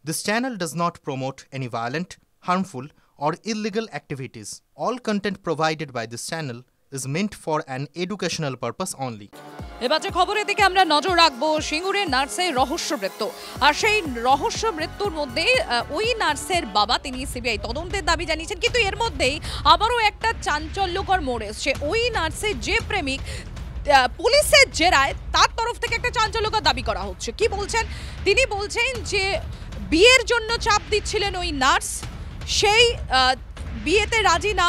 This channel does not promote any violent, harmful, or illegal activities. All content provided by this channel is meant for an educational purpose only. এবার যে খবরের দিকে আমরা নজর রাখবো, সিঙ্গুরের নার্সের রহস্য মৃত্যু। আর সেই রহস্য মৃত্যুর মধ্যে ওই নার্সের বাবা তিনি সিবিআই তদন্তের দাবি জানিয়েছেন, কিন্তু এর মধ্যেই আবারও একটা চাঞ্চল্যকর মোড় এসছে। ওই নার্সের যে প্রেমিক পুলিশের জেরায় তার তরফ থেকে একটা চাঞ্চল্যকর দাবি করা হচ্ছে। কি বলছেন তিনি? বলছেন যে বিয়ের জন্য চাপ দিচ্ছিলেন ওই নার্স, সেই বিয়েতে রাজি না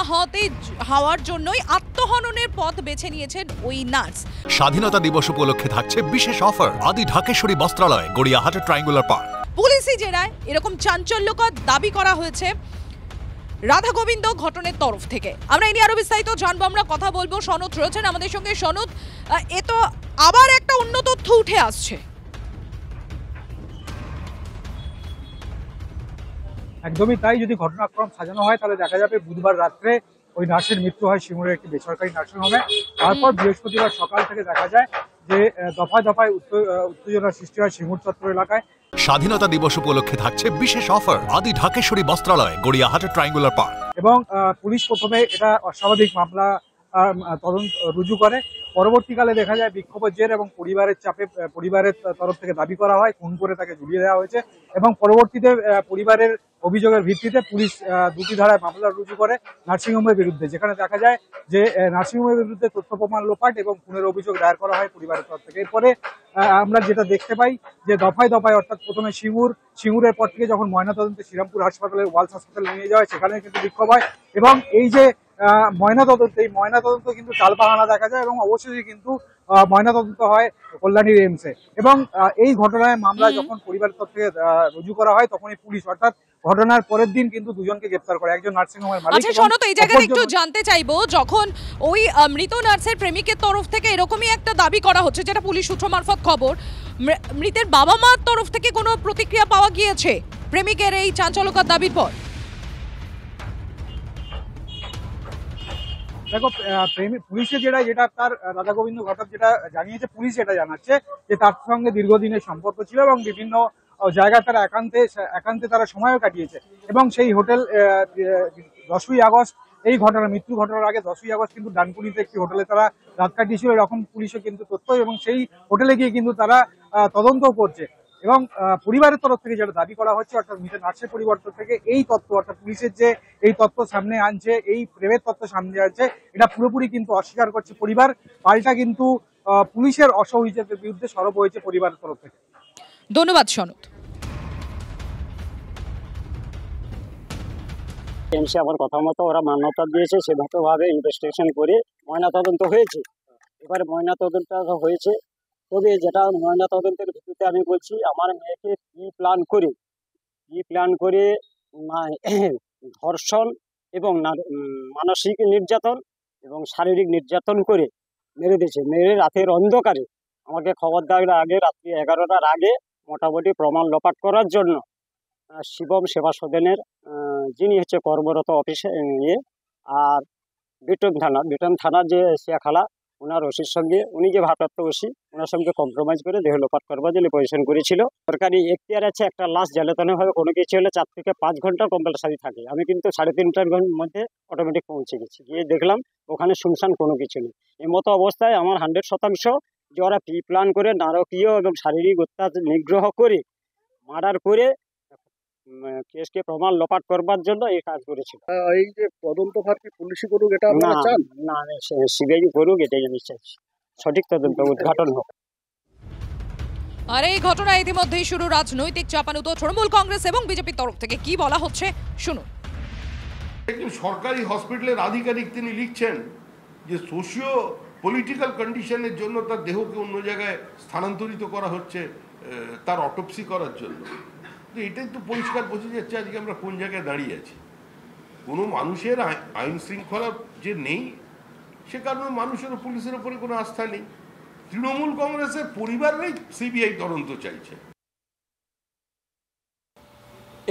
হওয়ার জন্যই আত্মহননের পথ বেছে নিয়েছেন ওই নার্স। স্বাধীনতা দিবস উপলক্ষে থাকছে বিশেষ অফার আদি ঢাকেশ্বরী বস্ত্রালয়, গড়িয়াহাট ট্রায়াঙ্গুলার পার্ক। পুলিশি জেরায় এরকম চাঞ্চল্যকর দাবি করা হয়েছে রাধা গোবিন্দ ঘটনের তরফ থেকে। আমরা এই নিয়ে আরো বিস্তারিত জানবো, আমরা কথা বলবো। সনদ রয়েছেন আমাদের সঙ্গে। সনদ, এ তো আবার একটা অন্য তথ্য উঠে আসছে। একদমই তাই। যদি ঘটনাক্রম সাজানো হয় তাহলে দেখা যাবে বুধবার রাত্রে ওই নার্সের মৃত্যু হয় সিঙ্গুরের একটি বেসরকারি নার্সিংহোমে। তারপর বৃহস্পতিবার সকাল থেকে দেখা যায় যে দফায় দফায় উত্তেজনার সৃষ্টি হয় সিঙ্গুর চত্বর এলাকায়। স্বাধীনতা দিবস উপলক্ষে থাকছে বিশেষ অফার আদি ঢাকেশ্বরী বস্ত্রালয়, গড়িয়াহাট ট্রায়াঙ্গুলার পার্ক। এবং পুলিশ প্রথমে এটা অস্বাভাবিক মামলা তদন্ত রুজু করে। পরবর্তীকালে দেখা যায় বিক্ষোভের জের এবং পরিবারের চাপে পরিবারের তরফ থেকে দাবি করা হয় খুন করে তাকে ঝুলিয়ে দেওয়া হয়েছে। এবং পরবর্তীতে পরিবারের অভিযোগের ভিত্তিতে পুলিশ দুটি ধারায় মামলা রুজু করে নার্সিংহোমের বিরুদ্ধে, যেখানে দেখা যায় যে নার্সিংহোমের বিরুদ্ধে তথ্য প্রমাণ লোপাট এবং খুনের অভিযোগ দায়ের করা হয় পরিবারের তরফ থেকে। এরপরে আমরা যেটা দেখতে পাই যে দফায় দফায়, অর্থাৎ প্রথমে সিঙ্গুরের পর থেকে যখন ময়নাতদন্তে শ্রীরামপুর হাসপাতালে ওয়ালস হাসপাতালে নিয়ে যাওয়া হয়, সেখানে কিন্তু বিক্ষোভ হয়। এবং এই যে ময়নাতদন্ত কিন্তু টালবাহানা দেখা যায় এবং অবশেষে কিন্তু ময়নাতদন্ত হয় কল্যাণীর এইমসে। এবং এই ঘটনায় মামলা যখন পরিবারের তরফ থেকে রুজু করা হয় তখনই পুলিশ, অর্থাৎ ঘটনার পরের দিন কিন্তু দুজনকে গ্রেফতার করে, একজন নার্সিংহোমের মালিক। আচ্ছা শোনো তো, এই জায়গায় একটু জানতে চাইবো, যখন ওই মৃত নার্সের প্রেমিকের তরফ থেকে এরকমই একটা দাবি করা হচ্ছে, যেটা পুলিশ সূত্র মারফত খবর, মৃতের বাবা মার তরফ থেকে কোনো প্রতিক্রিয়া পাওয়া গিয়েছে প্রেমিকের এই চাঞ্চল্যকর দাবির পর? দেখো, পুলিশের যেটা তার রাধা গোবিন্দ ঘটক যেটা জানিয়েছে, পুলিশ যেটা জানাচ্ছে যে তার সঙ্গে দীর্ঘদিনের সম্পর্ক ছিল এবং বিভিন্ন জায়গায় তারা একান্তে তারা সময়ও কাটিয়েছে। এবং সেই হোটেল 10ই আগস্ট এই মৃত্যু ঘটনার আগে 10ই আগস্ট কিন্তু ডানকুনিতে একটি হোটেলে তারা রাত কাটিয়েছিল, এরকম পুলিশও কিন্তু তথ্য। এবং সেই হোটেলে গিয়ে কিন্তু তারা তদন্তও করছে। এবং পরিবারের তরফ থেকে যেটা দাবি করা হচ্ছে, অর্থাৎ মৃত নার্সের পরিবার থেকে এই তথ্য, অর্থাৎ পুলিশের যে এই তথ্য সামনে আনছে, এই প্রেমের তথ্য সামনে আনছে, এটা পুরোপুরি কিন্তু অস্বীকার করছে পরিবার। পাল্টা কিন্তু পুলিশের অসহযোগিতার বিরুদ্ধে সরব হয়েছে পরিবারের তরফ থেকে। ধন্যবাদ সনদ। আমার কথা মতো ওরা মান্যতা দিয়েছে, সে মতোভাবে ইনভেস্টিগেশন করে ময়নাতদন্ত হয়েছে। এবারে ময়নাতদন্ত হয়েছে, তবে যেটা ময়নাতদন্তের ভিত্তিতে আমি বলছি, আমার মেয়েকে কি প্ল্যান করে ধর্ষণ এবং মানসিক নির্যাতন এবং শারীরিক নির্যাতন করে মেরে দিয়েছে। মেরে রাতের অন্ধকারে আমাকে খবর দেওয়ার আগে, রাত্রি 11টার আগে মোটামুটি প্রমাণ লোপাট করার জন্য শিবম সেবা সদনের যিনি হচ্ছে কর্মরত অফিসে আর বিটন থানার যে শিয়াখালা ওনার ওসির সঙ্গে, উনি যে ভারপ্রাপ্ত ওসি, ওনার সঙ্গে কম্প্রোমাইজ করে দেহ লোপাট করবার জন্য পজিশন করেছিল। সরকারি এখতিয়ার আছে, একটা লাশ জ্বালাতনে হবে কোনো কিছু হলে 4 থেকে 5 ঘন্টা কম্পালসারি থাকে। আমি কিন্তু 3.5টার মধ্যে অটোমেটিক পৌঁছে গেছি, গিয়ে দেখলাম ওখানে শুনশান কোনো কিছু নেই। এই মতো অবস্থায় আমার 100% যে ওরা প্ল্যান করে নারকীয় এবং শারীরিক অত্যাচার নিগ্রহ করে মার্ডার করে কেসকে প্রমাণ লোপাট করবার জন্য এই কাজ করেছিল। এই যে তদন্তভার কি পুলিশই করুক, এটা আপনারা চান? না, সিবিআই করুক, এটাই আমি চাইছি। সঠিক তদন্ত উদ্ঘাটন হোক। আর এই ঘটনা ইতিমধ্যেই শুরু রাজনৈতিক চাপানুতো তৃণমূল কংগ্রেস এবং বিজেপির তরফ থেকে। কি বলা হচ্ছে শুনুন। একজন সরকারি হসপিটালের আধিকারিক তিনি লিখছেন যে সোশিও পলিটিক্যাল কন্ডিশনের জন্য তার দেহকে অন্য জায়গায় স্থানান্তরিত করা হচ্ছে তার অটোপসি করার জন্য। তো এটাই তো পরিষ্কার বোঝা যাচ্ছে আজকে আমরা কোন জায়গায় দাঁড়িয়ে আছি। কোনো মানুষের আইন শৃঙ্খলা যে নেই, সে কারণে মানুষের পুলিশের উপরে কোনো আস্থা নেই। তৃণমূল কংগ্রেসের পরিবারেই সিবিআই তদন্ত চাইছে।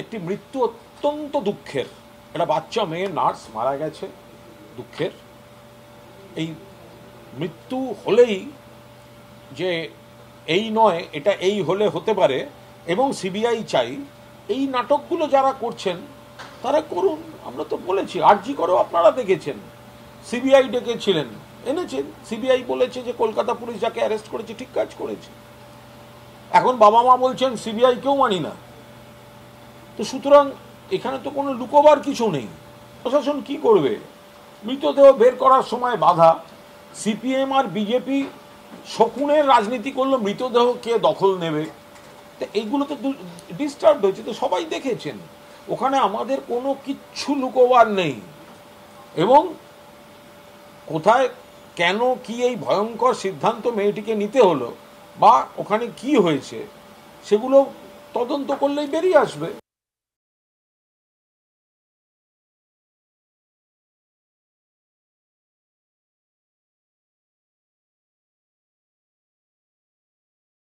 একটি মৃত্যু অত্যন্ত দুঃখের, একটা বাচ্চা মেয়ে নার্স মারা গেছে, দুঃখের। এই মৃত্যু হলেই যে এই নয়, এটা এই হলে হতে পারে। এবং সিবিআই চাই এই নাটকগুলো যারা করছেন তারা করুন, আমরা তো বলেছি। আরজি করেও আপনারা দেখেছেন, সিবিআই ডেকেছিলেন, এনেছেন, সিবিআই বলেছে যে কলকাতা পুলিশ যাকে অ্যারেস্ট করেছে ঠিক কাজ করেছে। এখন বাবা মা বলছেন সিবিআই কেউ মানি না। তো সুতরাং এখানে তো কোনো লুকোবার কিছু নেই। প্রশাসন কি করবে? মৃতদেহ বের করার সময় বাধা। সিপিএম আর বিজেপি শকুনের রাজনীতি করলো, মৃতদেহ কে দখল নেবে, তো এইগুলো তো ডিস্টার্ব হয়েছে, তো সবাই দেখেছেন। ওখানে আমাদের কোনো কিচ্ছু লুকোবার নেই। এবং কোথায় কেন কি এই ভয়ঙ্কর সিদ্ধান্ত মেয়েটিকে নিতে হলো বা ওখানে কি হয়েছে সেগুলো তদন্ত করলেই বেরিয়ে আসবে।